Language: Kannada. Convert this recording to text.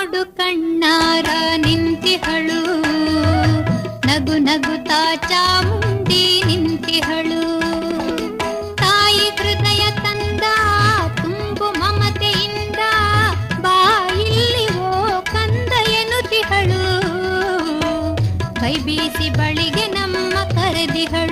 ನೋಡು ಕಣ್ಣಾರ ನಿಂತಿಹಳು, ನಗು ನಗುತ್ತಾ ಚಾಮುಂಡಿ ನಿಂತಿಹಳು. ತಾಯಿ ಹೃದಯ ತಂದ ತುಂಬು ಮಮತೆಯಿಂದ ಬಾಯಿಲ್ಲಿ ಓ ಕಂದ ಎನ್ನುತ್ತಿಹಳು. ಕೈ ಬೀಸಿ ಬಳಿಗೆ ನಮ್ಮ ಕರೆದಿಹಳು.